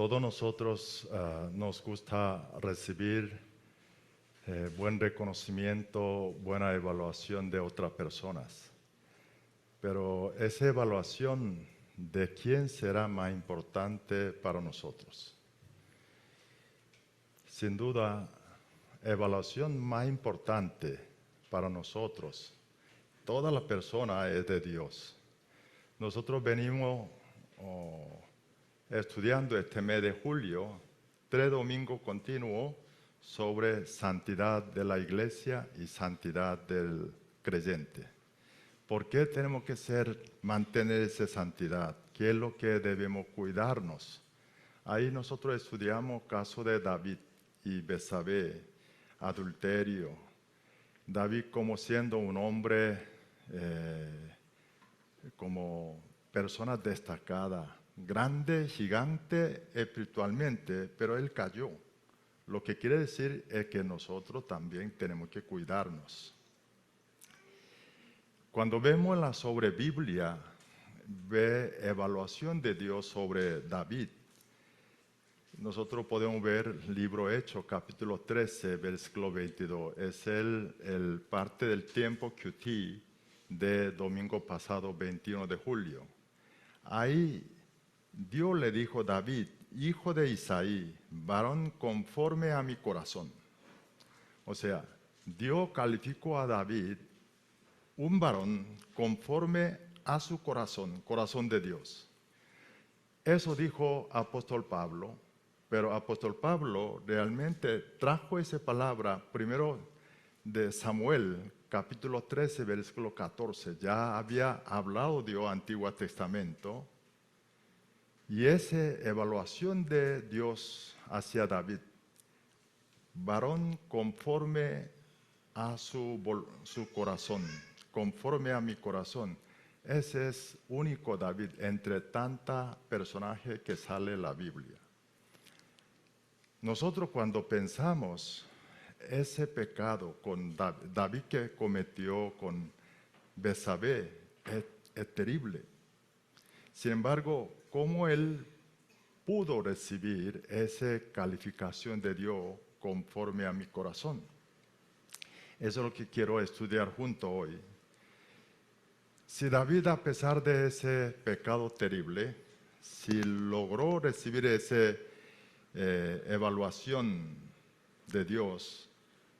todos nosotros nos gusta recibir buen reconocimiento, buena evaluación de otras personas. Pero esa evaluación, ¿de quién será más importante para nosotros? Sin duda, evaluación más importante para nosotros, toda la persona es de Dios. Nosotros venimos estudiando este mes de julio 3 domingos continuos sobre santidad de la iglesia y santidad del creyente. ¿Por qué tenemos que mantener esa santidad? ¿Qué es lo que debemos cuidarnos? Ahí nosotros estudiamos caso de David y Betsabé, adulterio. David como siendo un hombre, como persona destacada, grande, gigante espiritualmente, pero él cayó. Lo que quiere decir es que nosotros también tenemos que cuidarnos. Cuando vemos la sobre Biblia, ve evaluación de Dios sobre David. Nosotros podemos ver libro Hechos, capítulo 13, versículo 22. Es el parte del tiempo QT de domingo pasado, 21 de julio. Ahí Dios le dijo a David, hijo de Isaí, varón conforme a mi corazón. O sea, Dios calificó a David un varón conforme a su corazón, corazón de Dios. Eso dijo apóstol Pablo, pero apóstol Pablo realmente trajo esa palabra primero de Samuel, capítulo 13, versículo 14. Ya había hablado Dios Antiguo Testamento. Y esa evaluación de Dios hacia David, varón conforme a su corazón, conforme a mi corazón. Ese es único David entre tantos personajes que sale en la Biblia. Nosotros cuando pensamos ese pecado con David que cometió con Betsabé es terrible. Sin embargo, ¿cómo él pudo recibir esa calificación de Dios conforme a mi corazón? Eso es lo que quiero estudiar junto hoy. Si David, a pesar de ese pecado terrible, si logró recibir esa evaluación de Dios,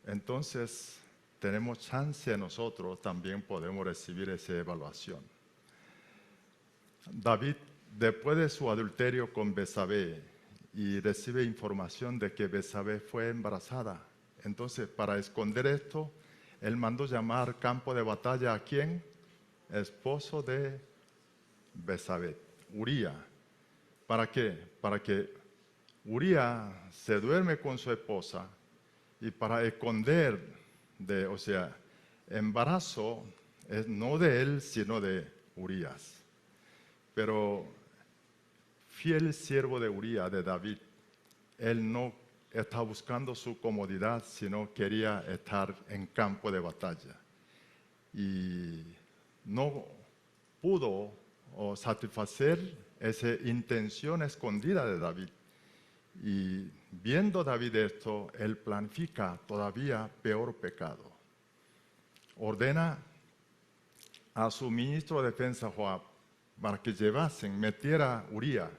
entonces tenemos chance nosotros también podemos recibir esa evaluación. David, después de su adulterio con Betsabé, y recibe información de que Betsabé fue embarazada. Entonces, para esconder esto, él mandó llamar campo de batalla ¿a quién? Esposo de Betsabé, Uría. ¿Para qué? Para que Uría se duerme con su esposa y para esconder embarazo es no de él, sino de Urías. Pero fiel siervo de Uría, de David, él no está buscando su comodidad, sino quería estar en campo de batalla. Y no pudo satisfacer esa intención escondida de David. Y viendo David esto, él planifica todavía peor pecado. Ordena a su ministro de defensa Joab para que metiera a Uría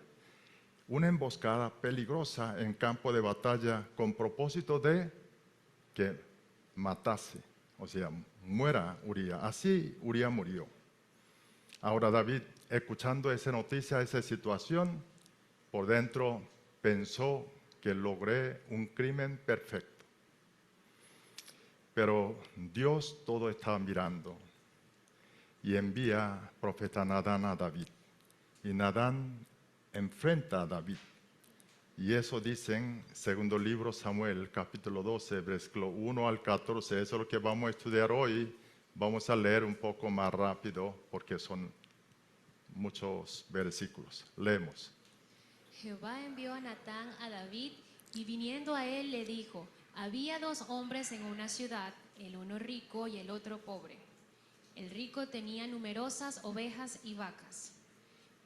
una emboscada peligrosa en campo de batalla con propósito de que matase, muera Uría. Así Uría murió. Ahora David, escuchando esa noticia, esa situación, por dentro pensó que logré un crimen perfecto. Pero Dios todo estaba mirando y envía profeta Natán a David. Y Natán enfrenta a David. Y eso dicen, segundo libro Samuel, capítulo 12, versículo 1 al 14. Eso es lo que vamos a estudiar hoy. Vamos a leer un poco más rápido porque son muchos versículos. Leemos. Jehová envió a Natán a David y viniendo a él le dijo: había 2 hombres en una ciudad, el uno rico y el otro pobre. El rico tenía numerosas ovejas y vacas,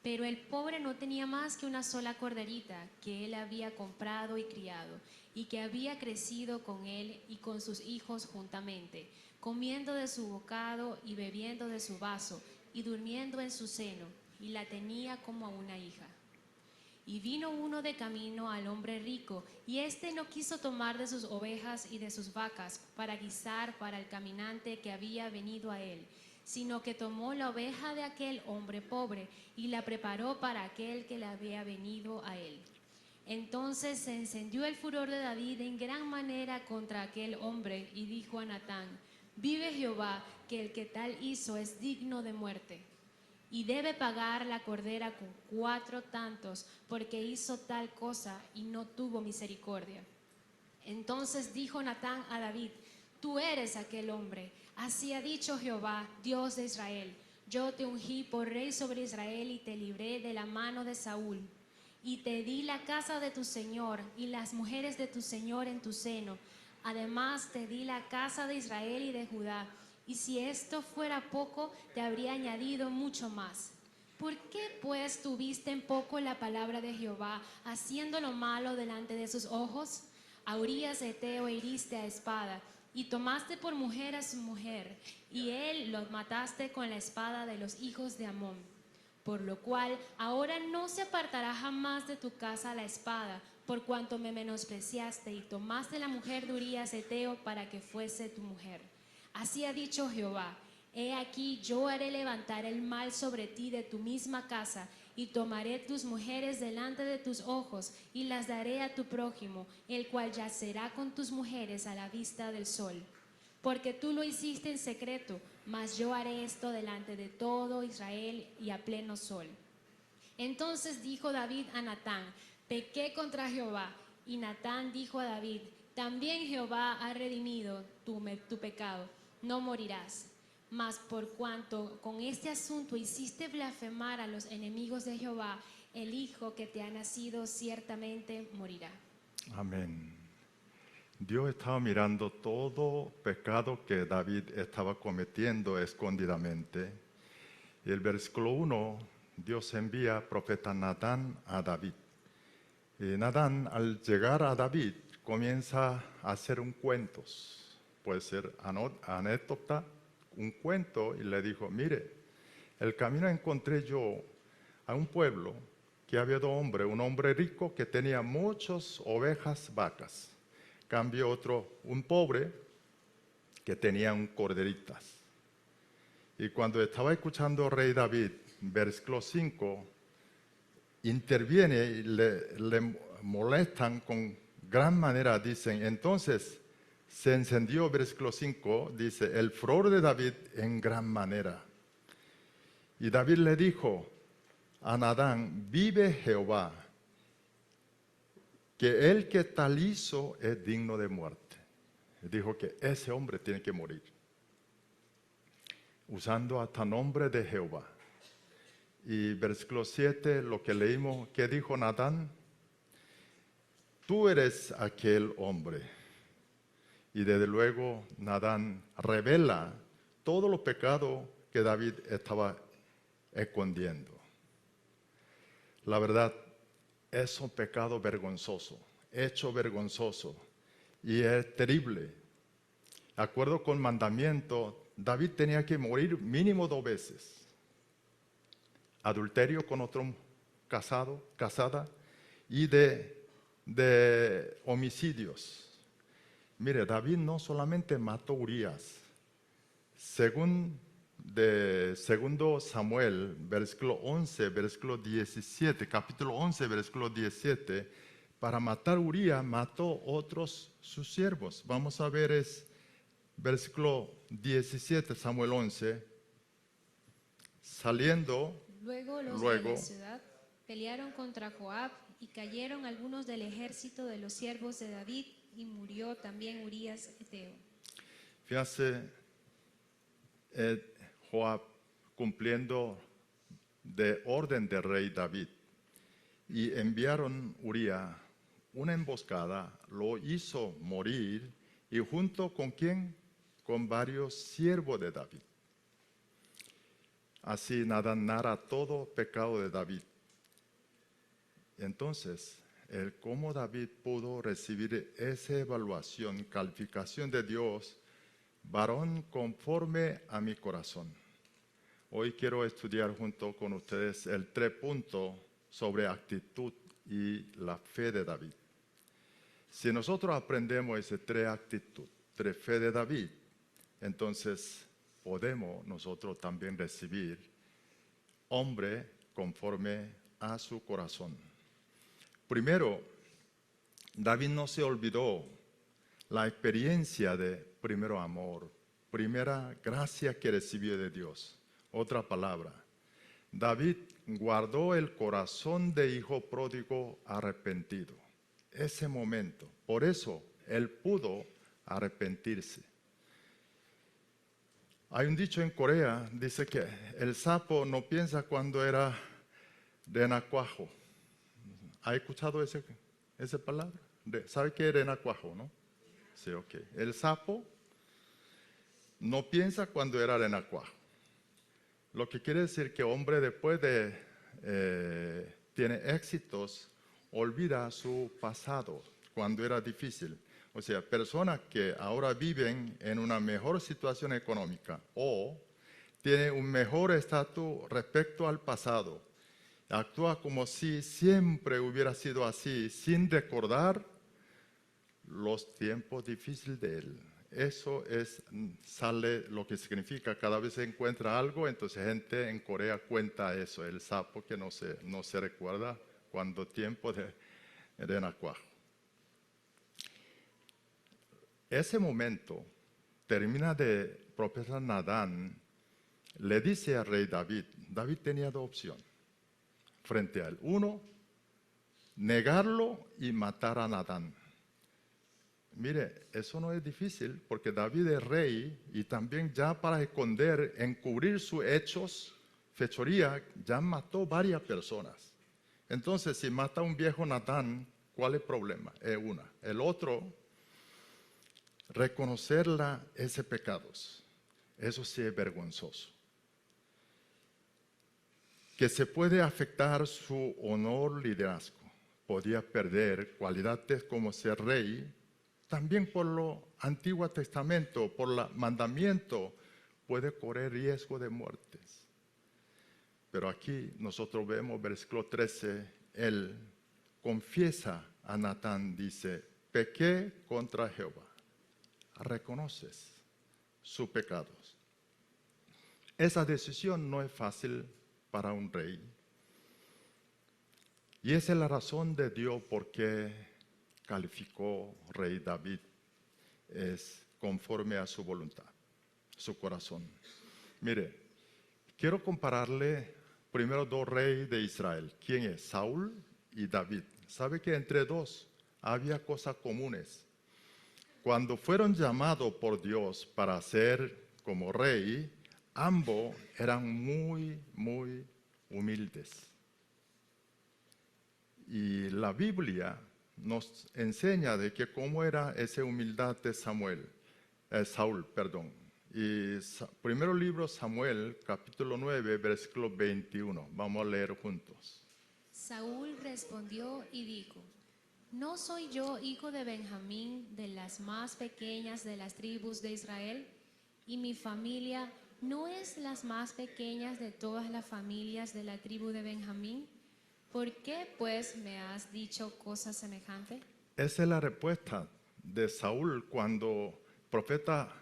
Pero el pobre no tenía más que una sola corderita que él había comprado y criado, y que había crecido con él y con sus hijos juntamente, comiendo de su bocado y bebiendo de su vaso, y durmiendo en su seno, y la tenía como a una hija. Y vino uno de camino al hombre rico, y éste no quiso tomar de sus ovejas y de sus vacas para guisar para el caminante que había venido a él, sino que tomó la oveja de aquel hombre pobre y la preparó para aquel que le había venido a él. Entonces se encendió el furor de David en gran manera contra aquel hombre, y dijo a Natán: vive Jehová, que el que tal hizo es digno de muerte, y debe pagar la cordera con 4 tantos, porque hizo tal cosa y no tuvo misericordia. Entonces dijo Natán a David: tú eres aquel hombre. Así ha dicho Jehová, Dios de Israel: yo te ungí por rey sobre Israel y te libré de la mano de Saúl. Y te di la casa de tu señor y las mujeres de tu señor en tu seno. Además te di la casa de Israel y de Judá. Y si esto fuera poco, te habría añadido mucho más. ¿Por qué pues tuviste en poco la palabra de Jehová, haciendo lo malo delante de sus ojos? A Urías Heteo heriste a espada, y tomaste por mujer a su mujer, y él lo mataste con la espada de los hijos de Amón. Por lo cual ahora no se apartará jamás de tu casa la espada, por cuanto me menospreciaste y tomaste la mujer de Urías Heteo para que fuese tu mujer. Así ha dicho Jehová: he aquí yo haré levantar el mal sobre ti de tu misma casa, y tomaré tus mujeres delante de tus ojos, y las daré a tu prójimo, el cual yacerá con tus mujeres a la vista del sol. Porque tú lo hiciste en secreto, mas yo haré esto delante de todo Israel y a pleno sol. Entonces dijo David a Natán: pequé contra Jehová. Y Natán dijo a David: también Jehová ha redimido tu pecado, no morirás. Mas por cuanto con este asunto hiciste blasfemar a los enemigos de Jehová, el hijo que te ha nacido ciertamente morirá. Amén. Dios estaba mirando todo pecado que David estaba cometiendo escondidamente. Y el versículo 1, Dios envía al profeta Natán a David. Y Natán, al llegar a David, comienza a hacer un cuento. Puede ser anécdota, un cuento, y le dijo: mire, el camino encontré yo a un pueblo que había 2 hombres, un hombre rico que tenía muchas ovejas, vacas. Cambio otro, un pobre que tenía un corderitas. Y cuando estaba escuchando rey David, versículo 5, interviene y le molestan con gran manera, dicen. Entonces se encendió, versículo 5, dice, el furor de David en gran manera. Y David le dijo a Natán: vive Jehová, que el que tal hizo es digno de muerte. Dijo que ese hombre tiene que morir, usando hasta nombre de Jehová. Y versículo 7, lo que leímos, ¿qué dijo Natán? Tú eres aquel hombre. Y desde luego Natán revela todos los pecados que David estaba escondiendo. La verdad, es un pecado vergonzoso, hecho vergonzoso, y es terrible. De acuerdo con el mandamiento, David tenía que morir mínimo 2 veces. Adulterio con otro casada, y de homicidios. Mire, David no solamente mató a Urías. Según de 2 Samuel, versículo 11, versículo 17, capítulo 11, versículo 17, para matar a Urías mató otros sus siervos. Vamos a ver, es versículo 17, Samuel 11. Saliendo, Luego los de la ciudad pelearon contra Joab, y cayeron algunos del ejército de los siervos de David, y murió también Urías Heteo. Fíjate, Joab cumpliendo de orden del rey David, y enviaron Urías una emboscada, lo hizo morir, y junto con ¿quién? Con varios siervos de David. así Natán narra todo pecado de David. Entonces, cómo David pudo recibir esa evaluación, calificación de Dios, varón conforme a mi corazón. Hoy quiero estudiar junto con ustedes el 3 puntos sobre actitud y la fe de David. Si nosotros aprendemos ese 3 actitud, 3 fe de David, entonces podemos nosotros también recibir hombre conforme a su corazón. Primero, David no se olvidó la experiencia de primero amor, primera gracia que recibió de Dios. Otra palabra, David guardó el corazón de hijo pródigo arrepentido. Ese momento, por eso él pudo arrepentirse. Hay un dicho en Corea, dice que el sapo no piensa cuando era renacuajo. ¿Ha escuchado esa palabra? ¿Sabe qué es renacuajo, no? Sí, ok. El sapo no piensa cuando era renacuajo. Lo que quiere decir que hombre después de tiene éxitos, olvida su pasado cuando era difícil. O sea, personas que ahora viven en una mejor situación económica o tienen un mejor estatus respecto al pasado, actúa como si siempre hubiera sido así, sin recordar los tiempos difíciles de él. Eso sale lo que significa, cada vez se encuentra algo, entonces gente en Corea cuenta eso, el sapo que no se recuerda cuando tiempo de renacuajo. Ese momento termina de profeta Natán, le dice al rey David tenía 2 opciones frente a él. Uno, negarlo y matar a Natán. Mire, eso no es difícil porque David es rey y también ya para esconder, encubrir sus hechos, fechoría, ya mató varias personas. Entonces, si mata a un viejo Natán, ¿cuál es el problema? Es una. El otro, reconocerla ese pecados. Eso sí es vergonzoso. Que se puede afectar su honor liderazgo. Podía perder cualidades como ser rey. También por lo Antiguo Testamento, por el mandamiento, puede correr riesgo de muertes. Pero aquí nosotros vemos, versículo 13, él confiesa a Natán, dice, pequé contra Jehová. Reconoces sus pecados. Esa decisión no es fácil para un rey. Y esa es la razón de Dios por qué calificó rey David, es conforme a su voluntad, su corazón. Mire, quiero compararle primero 2 reyes de Israel. ¿Quién es? Saúl y David. ¿Sabe que entre 2 había cosas comunes? Cuando fueron llamados por Dios para ser como rey, ambos eran muy, muy humildes. Y la Biblia nos enseña de que cómo era esa humildad de Saúl. Y primero libro Samuel, capítulo 9, versículo 21. Vamos a leer juntos. Saúl respondió y dijo, ¿no soy yo hijo de Benjamín, de las más pequeñas de las tribus de Israel? Y mi familia no es las más pequeñas de todas las familias de la tribu de Benjamín. ¿Por qué, pues, me has dicho cosas semejantes? Esa es la respuesta de Saúl cuando el profeta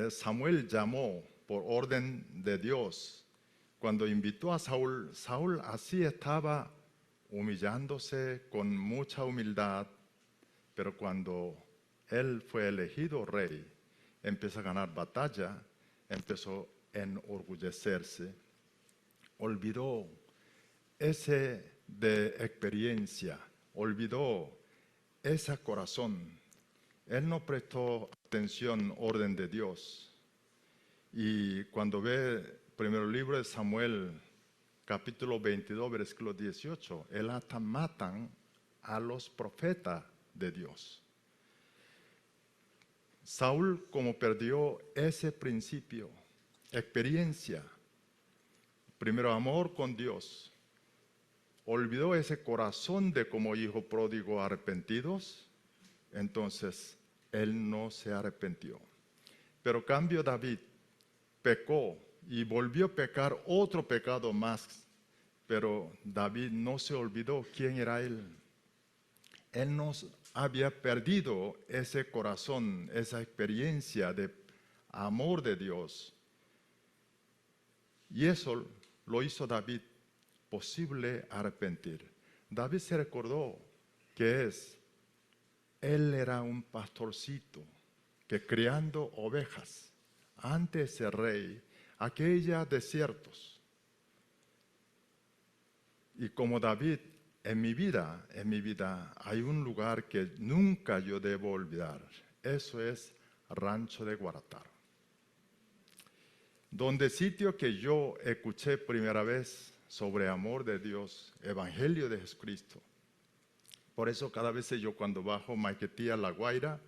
Samuel llamó por orden de Dios. Cuando invitó a Saúl, Saúl así estaba humillándose con mucha humildad, pero cuando él fue elegido rey, empezó a ganar batalla, empezó a enorgullecerse, olvidó ese de experiencia, olvidó ese corazón. Él no prestó atención orden de Dios. Y cuando ve primero libro de Samuel, capítulo 22, versículo 18, él hasta matan a los profetas de Dios. Saúl, como perdió ese principio, experiencia, primero amor con Dios, olvidó ese corazón de como hijo pródigo arrepentidos, entonces él no se arrepintió. Pero cambio David pecó y volvió a pecar otro pecado más, pero David no se olvidó quién era él. Él no había perdido ese corazón, esa experiencia de amor de Dios. Y eso lo hizo David posible arrepentir. David se recordó que él era un pastorcito que criando ovejas antes de rey, aquellos desiertos. Y como David, en mi vida hay un lugar que nunca yo debo olvidar. Eso es Rancho de Guarataro. Donde sitio que yo escuché primera vez sobre amor de Dios, Evangelio de Jesucristo. Por eso cada vez yo cuando bajo Maiquetía, La Guaira,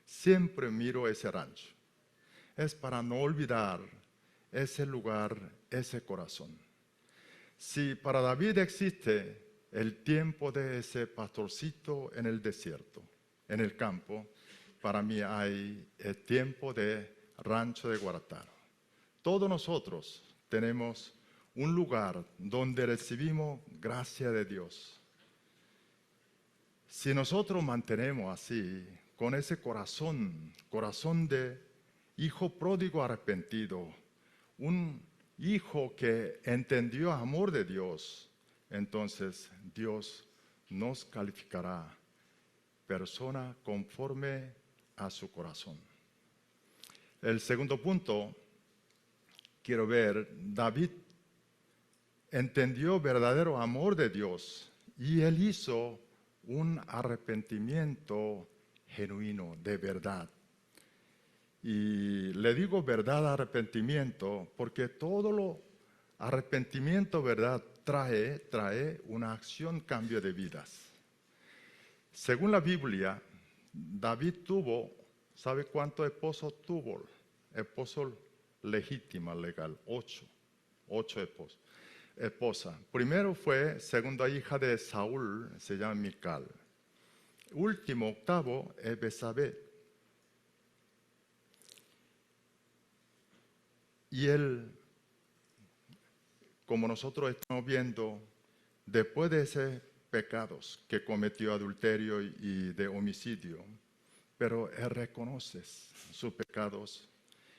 siempre miro ese rancho. Es para no olvidar ese lugar, ese corazón. Si para David existe el tiempo de ese pastorcito en el desierto, en el campo, para mí hay el tiempo de Rancho de Guarataro. Todos nosotros tenemos un lugar donde recibimos gracia de Dios. Si nosotros mantenemos así, con ese corazón de hijo pródigo arrepentido, un hijo que entendió el amor de Dios, entonces Dios nos calificará persona conforme a su corazón. El segundo punto, quiero ver, David entendió verdadero amor de Dios y él hizo un arrepentimiento genuino, de verdad. Y le digo verdad, arrepentimiento, porque todo lo arrepentimiento, verdad, trae una acción, cambio de vidas. Según la Biblia, David tuvo, ¿sabe cuántos esposos tuvo? Esposos legítima, legal, 8 esposas. Primero fue segunda hija de Saúl, se llama Mical. Último, octavo, es Betsabé. Y él, como nosotros estamos viendo, después de esos pecados que cometió adulterio y de homicidio, pero él reconoce sus pecados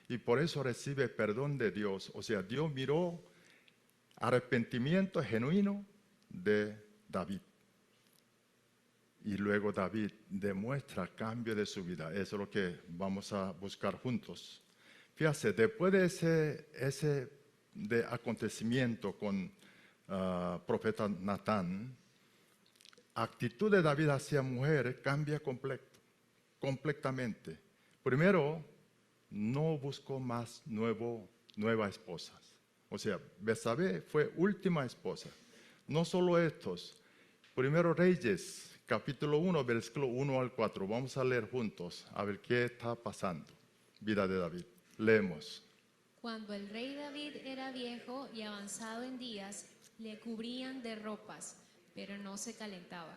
y por eso recibe perdón de Dios. O sea, Dios miró arrepentimiento genuino de David. Y luego David demuestra cambio de su vida. Eso es lo que vamos a buscar juntos. Fíjate, después de ese acontecimiento con profeta Natán, actitud de David hacia mujer cambia completamente. Primero, no buscó más nuevas esposas. O sea, Betsabé fue última esposa. No solo estos. Primero Reyes, capítulo 1, versículo 1 al 4. Vamos a leer juntos, a ver qué está pasando. Vida de David. Leemos. Cuando el rey David era viejo y avanzado en días, le cubrían de ropas, pero no se calentaba.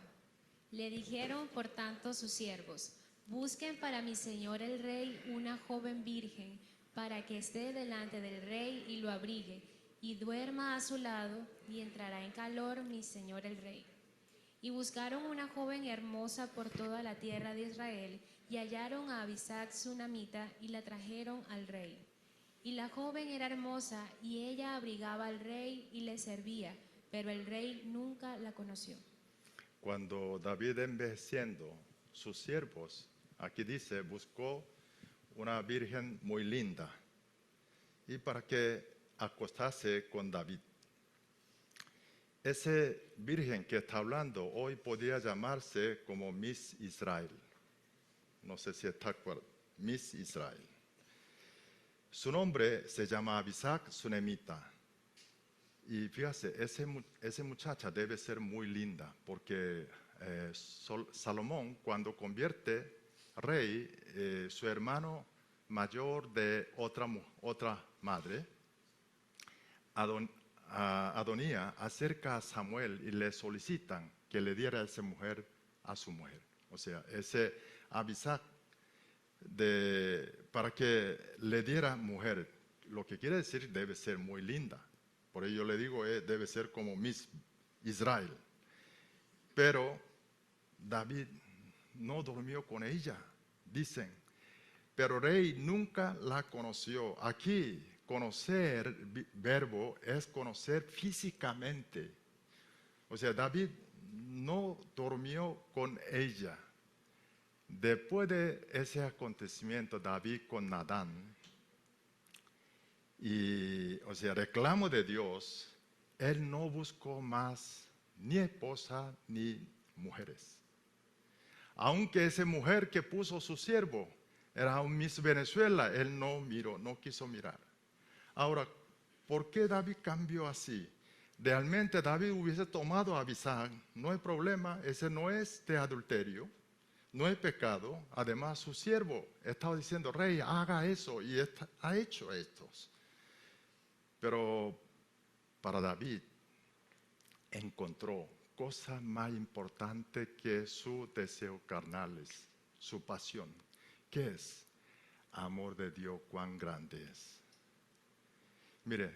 Le dijeron por tanto sus siervos: busquen para mi señor el rey una joven virgen, para que esté delante del rey y lo abrigue, y duerma a su lado, y entrará en calor mi señor el rey. Y buscaron una joven hermosa por toda la tierra de Israel, y hallaron a Abisag sunamita, y la trajeron al rey. Y la joven era hermosa, y ella abrigaba al rey y le servía, pero el rey nunca la conoció. Cuando David envejeciendo, sus siervos, aquí dice, buscó una virgen muy linda, y para que acostase con David. Ese virgen que está hablando hoy podría llamarse como Miss Israel. No sé si está acuerdo. Miss Israel. Su nombre se llama Abisag Sunemita. Y fíjate, esa muchacha debe ser muy linda, porque Salomón, cuando convierte rey, su hermano mayor de otra madre, Adonía acerca a Samuel y le solicitan que le diera a esa mujer a su mujer. O sea, ese Abisag para que le diera mujer, lo que quiere decir debe ser muy linda. Por ello le digo, debe ser como Miss Israel. Pero David no durmió con ella, dicen. Pero rey nunca la conoció. Aquí, conocer, verbo, es conocer físicamente. O sea, David no durmió con ella. Después de ese acontecimiento, David con Nadán, o sea, reclamo de Dios, él no buscó más ni esposa ni mujeres. Aunque esa mujer que puso su siervo era un Miss Venezuela, él no miró, no quiso mirar. Ahora, ¿por qué David cambió así? Realmente David hubiese tomado a Abisag, no hay problema, ese no es de adulterio, no es pecado. Además, su siervo estaba diciendo, rey, haga eso, y ha hecho estos. Pero para David encontró cosa más importante que su deseo carnal, su pasión. ¿Qué es? Amor de Dios, cuán grande es. Mire,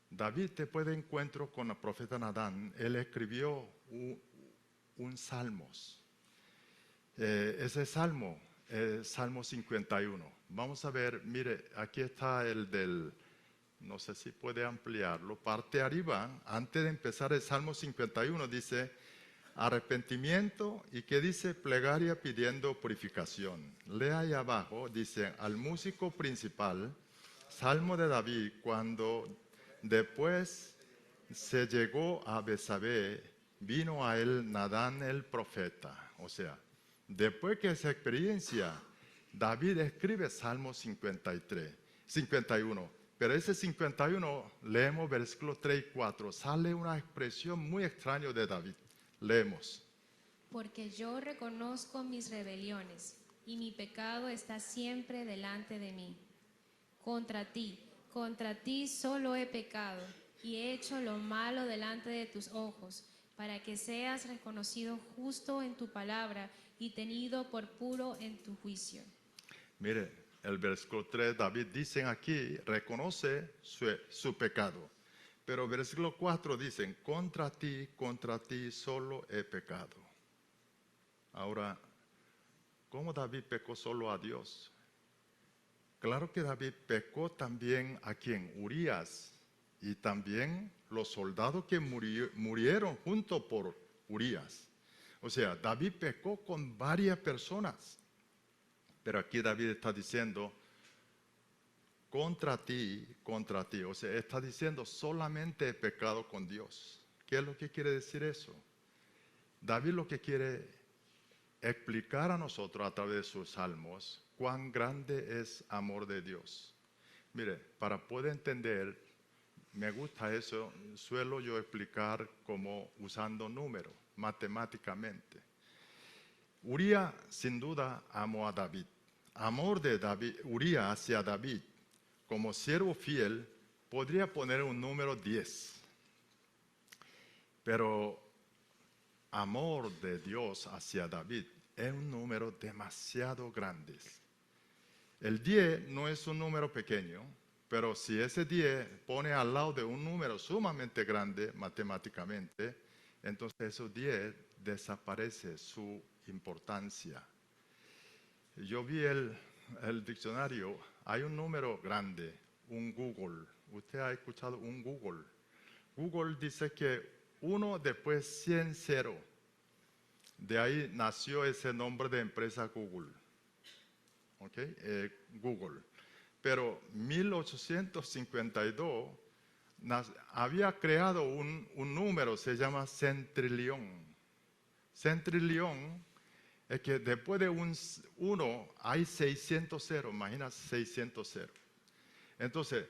David, después de encuentro con el profeta Natán, él escribió un salmos. Ese salmo es Salmo 51. Vamos a ver, mire, aquí está el del, no sé si puede ampliarlo, parte arriba, antes de empezar el Salmo 51, dice arrepentimiento y que dice plegaria pidiendo purificación. Lea ahí abajo, dice al músico principal, Salmo de David, cuando después se llegó a Besabé, vino a él Nadán el profeta. O sea, después que esa experiencia, David escribe Salmo 51. Pero ese 51, leemos versículos 3 y 4, sale una expresión muy extraña de David. Leemos. Porque yo reconozco mis rebeliones, y mi pecado está siempre delante de mí. Contra ti solo he pecado, y he hecho lo malo delante de tus ojos, para que seas reconocido justo en tu palabra y tenido por puro en tu juicio. Mire, el versículo 3, David dice aquí, reconoce su pecado. Pero versículo 4 dicen, contra ti solo he pecado. Ahora, ¿cómo David pecó solo a Dios? Claro que David pecó también a quien, Urías, y también los soldados que murieron junto por Urías. O sea, David pecó con varias personas. Pero aquí David está diciendo, contra ti, o sea, está diciendo solamente he pecado con Dios. ¿Qué es lo que quiere decir eso? David lo que quiere explicar a nosotros a través de sus salmos, cuán grande es amor de Dios. Mire, para poder entender, me gusta eso, suelo yo explicar como usando números, matemáticamente. Uría sin duda amó a David. Amor de David, Uría hacia David, como siervo fiel, podría poner un número 10. Pero amor de Dios hacia David es un número demasiado grande. El 10 no es un número pequeño, pero si ese 10 pone al lado de un número sumamente grande matemáticamente, entonces esos 10 desaparece su importancia. Yo vi el diccionario, hay un número grande, un Google. ¿Usted ha escuchado un Google? Google dice que 1 después 100 0. De ahí nació ese nombre de empresa Google. ¿Ok? Google. Pero 1852 había creado un número, se llama centrilión. Centrilión es que después de un 1 hay 600 ceros, imagina 600 ceros. Entonces,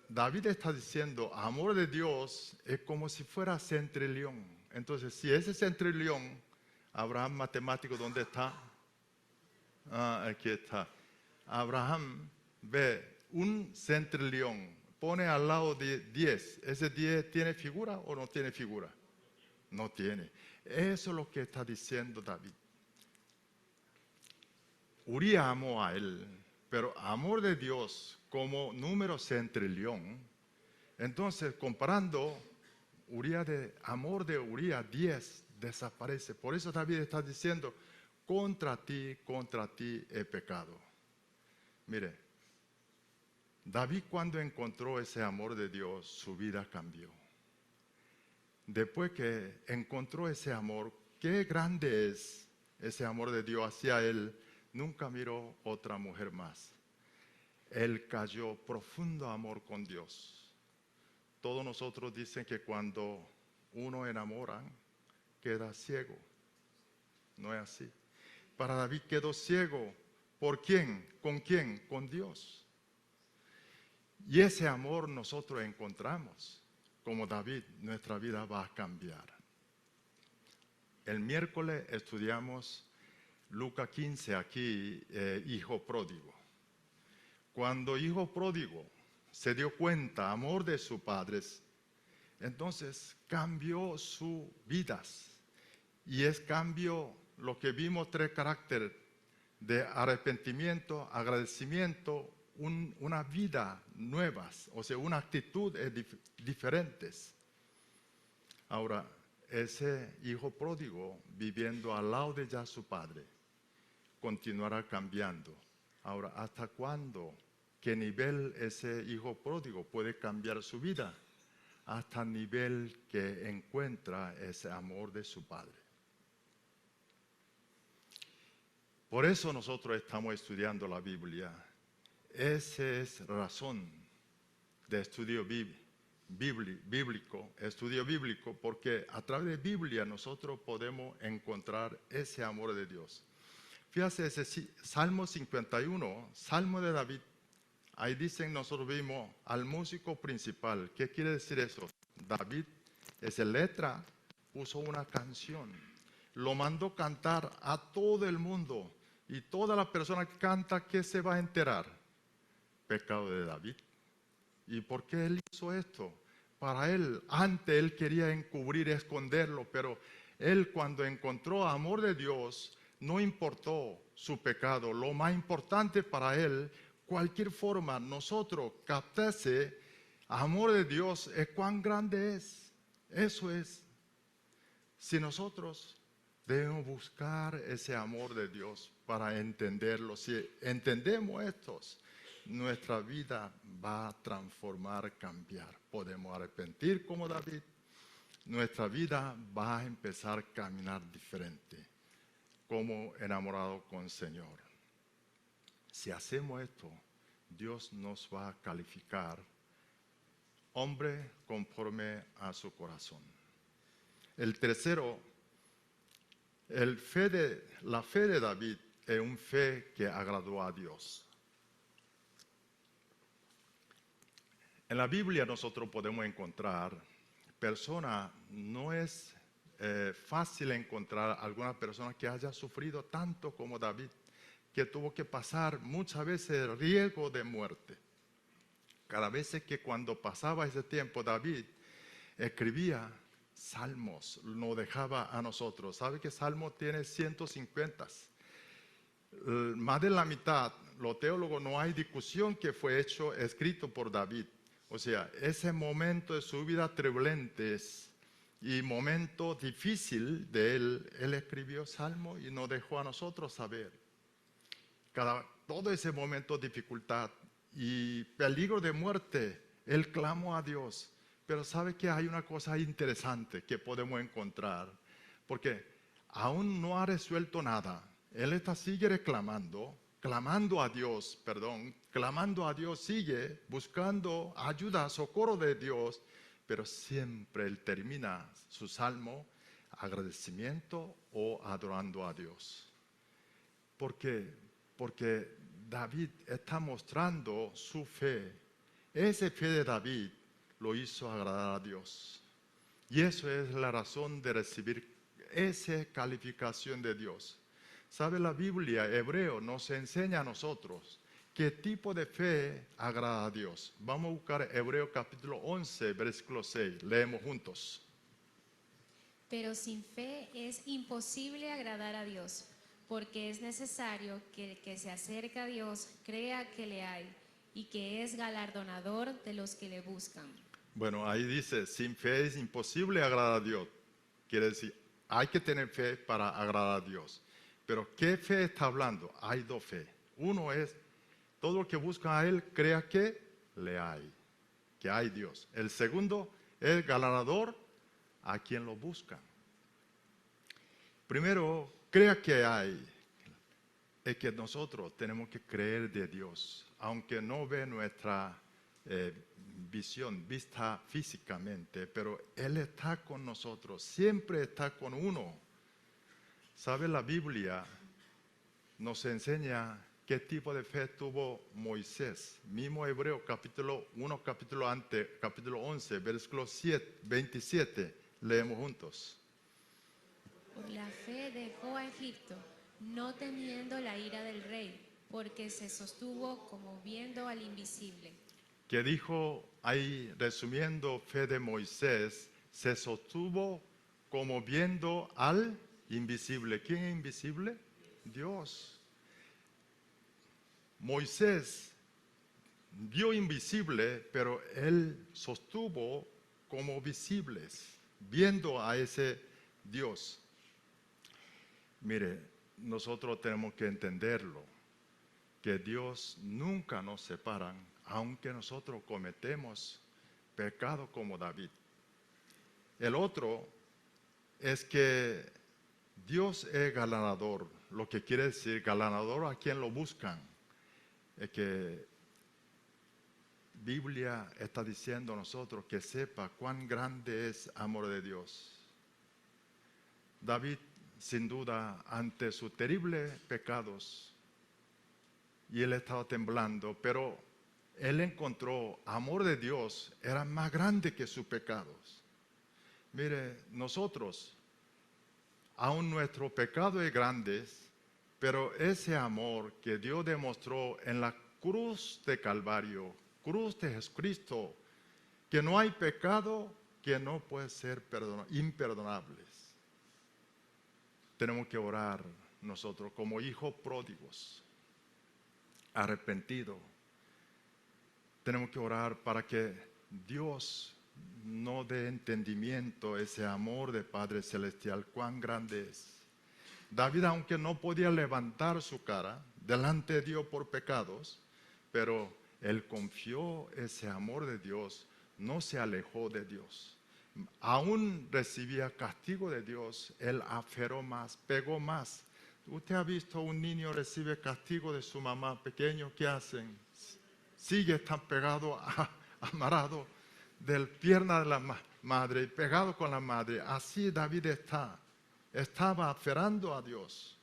David está diciendo, amor de Dios es como si fuera centrilión. Entonces, si ese centrilión, Abraham matemático, ¿dónde está? Aquí está. Abraham ve un centrilión, pone al lado de 10. ¿Ese 10 tiene figura o no tiene figura? No tiene. Eso es lo que está diciendo David. Uría amó a él, pero amor de Dios como número centrillón. Entonces, comparando amor de Uría, 10 desaparece. Por eso David está diciendo, contra ti he pecado. Mire, David cuando encontró ese amor de Dios, su vida cambió. Después que encontró ese amor, qué grande es ese amor de Dios hacia él, nunca miró otra mujer más. Él cayó profundo amor con Dios. Todos nosotros dicen que cuando uno enamora, queda ciego. No es así. Para David quedó ciego. ¿Por quién? ¿Con quién? Con Dios. Y ese amor nosotros encontramos. Como David, nuestra vida va a cambiar. El miércoles estudiamos Lucas 15, aquí, hijo pródigo. Cuando hijo pródigo se dio cuenta, amor de sus padres, entonces cambió sus vidas. Y es cambio lo que vimos, 3 caracteres de arrepentimiento, agradecimiento, una vida nueva, o sea, una actitud diferentes. Ahora, ese hijo pródigo viviendo al lado de ya su padre, continuará cambiando. Ahora, ¿hasta cuándo? ¿Qué nivel ese hijo pródigo puede cambiar su vida? Hasta el nivel que encuentra ese amor de su padre. Por eso nosotros estamos estudiando la Biblia. Esa es razón de estudio bíblico, porque a través de Biblia nosotros podemos encontrar ese amor de Dios. Fíjate ese Salmo 51, Salmo de David. Ahí dicen, nosotros vimos al músico principal. ¿Qué quiere decir eso? David, esa letra, puso una canción. Lo mandó cantar a todo el mundo. Y toda la persona que canta, ¿qué se va a enterar? Pecado de David. ¿Y por qué él hizo esto? Para él, antes él quería encubrir, esconderlo, pero él cuando encontró amor de Dios, no importó su pecado. Lo más importante para él, cualquier forma nosotros captase amor de Dios, es cuán grande es. Eso es. Si nosotros debemos buscar ese amor de Dios para entenderlo. Si entendemos estos, nuestra vida va a transformar, cambiar. Podemos arrepentir como David. Nuestra vida va a empezar a caminar diferente, como enamorado con el Señor. Si hacemos esto, Dios nos va a calificar hombre conforme a su corazón. El tercero, la fe de David es una fe que agradó a Dios. En la Biblia nosotros podemos encontrar personas, no es fácil encontrar alguna persona que haya sufrido tanto como David, que tuvo que pasar muchas veces el riesgo de muerte. Cada vez que cuando pasaba ese tiempo David escribía salmos, no dejaba a nosotros. ¿Sabe que Salmo tiene 150? Más de la mitad, los teólogos no hay discusión que fue escrito por David. O sea, ese momento de su vida turbulentes y momento difícil de él escribió salmo y nos dejó a nosotros saber. Todo ese momento de dificultad y peligro de muerte, él clamó a Dios. Pero sabe que hay una cosa interesante que podemos encontrar, porque aún no ha resuelto nada. Él sigue clamando a Dios, sigue buscando ayuda, socorro de Dios, pero siempre él termina su salmo agradecimiento o adorando a Dios. ¿Por qué? Porque David está mostrando su fe. Esa fe de David lo hizo agradar a Dios. Y eso es la razón de recibir esa calificación de Dios. ¿Sabe? La Biblia, Hebreo, nos enseña a nosotros ¿Qué tipo de fe agrada a Dios? Vamos a buscar Hebreos capítulo 11, versículo 6. Leemos juntos. Pero sin fe es imposible agradar a Dios, porque es necesario que el que se acerca a Dios crea que le hay y que es galardonador de los que le buscan. Bueno, ahí dice, sin fe es imposible agradar a Dios. Quiere decir, hay que tener fe para agradar a Dios. Pero ¿qué fe está hablando? Hay dos fe. Uno es, todo el que busca a Él crea que le hay, que hay Dios. El segundo es galardonador a quien lo busca. Primero, crea que hay. Es que nosotros tenemos que creer de Dios, aunque no ve nuestra visión, vista físicamente, pero Él está con nosotros, siempre está con uno. ¿Sabe? La Biblia nos enseña qué tipo de fe tuvo Moisés. Mismo Hebreo capítulo 1, capítulo 11, versículo 27, leemos juntos. Por la fe dejó a Egipto, no temiendo la ira del rey, porque se sostuvo como viendo al invisible. Que dijo ahí, resumiendo, fe de Moisés, se sostuvo como viendo al invisible. ¿Quién es invisible? Dios. Moisés vio invisible, pero él sostuvo como visibles, viendo a ese Dios. Mire, nosotros tenemos que entenderlo, que Dios nunca nos separa, aunque nosotros cometemos pecado como David. El otro es que Dios es galardonador, lo que quiere decir galardonador a quien lo buscan. Es que Biblia está diciendo a nosotros que sepa cuán grande es el amor de Dios. David, sin duda, ante sus terribles pecados, y él estaba temblando, pero él encontró amor de Dios, era más grande que sus pecados. Mire, nosotros, aún nuestro pecado es grande, pero ese amor que Dios demostró en la cruz de Calvario, cruz de Jesucristo, que no hay pecado que no puede ser imperdonables. Tenemos que orar nosotros como hijos pródigos, arrepentidos. Tenemos que orar para que Dios no dé entendimiento a ese amor de Padre Celestial, cuán grande es. David, aunque no podía levantar su cara delante de Dios por pecados, pero él confió ese amor de Dios, no se alejó de Dios. Aún recibía castigo de Dios, él aferró más, pegó más. ¿Usted ha visto un niño recibe castigo de su mamá pequeño? ¿Qué hacen? Sigue tan pegado, amarrado del pierna de la madre, pegado con la madre. Así David estaba aferrando a Dios.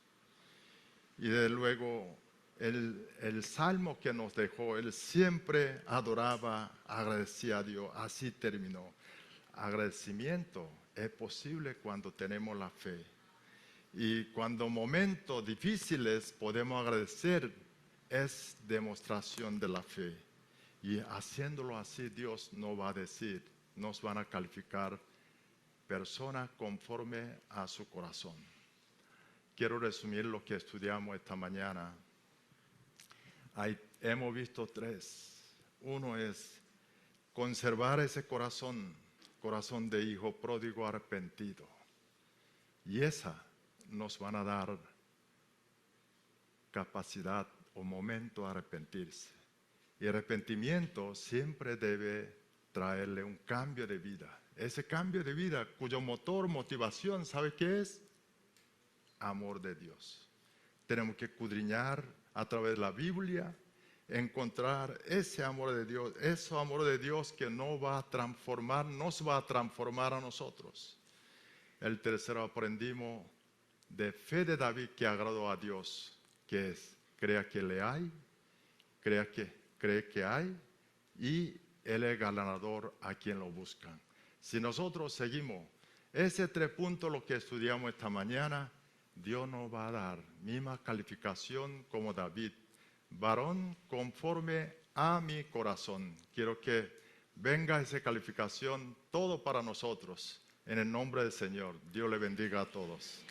Y desde luego el salmo que nos dejó, él siempre adoraba, agradecía a Dios. Así terminó. Agradecimiento es posible cuando tenemos la fe. Y cuando momentos difíciles podemos agradecer, es demostración de la fe. Y haciéndolo así, Dios nos va a decir, nos van a calificar persona conforme a su corazón. Quiero resumir lo que estudiamos esta mañana. Hemos visto tres. Uno es conservar ese corazón de hijo pródigo arrepentido. Y esa nos van a dar capacidad o momento a arrepentirse. Y arrepentimiento siempre debe traerle un cambio de vida. Ese cambio de vida cuyo motor, motivación, ¿sabe qué es? Amor de Dios. Tenemos que escudriñar a través de la Biblia, encontrar ese amor de Dios, ese amor de Dios que nos va a transformar a nosotros. El tercero aprendimos de fe de David que agradó a Dios, que es, cree que hay, y Él es galardonador a quien lo buscan. Si nosotros seguimos ese 3 puntos, lo que estudiamos esta mañana, Dios nos va a dar misma calificación como David. varón conforme a mi corazón. Quiero que venga esa calificación, todo para nosotros, en el nombre del Señor. Dios le bendiga a todos.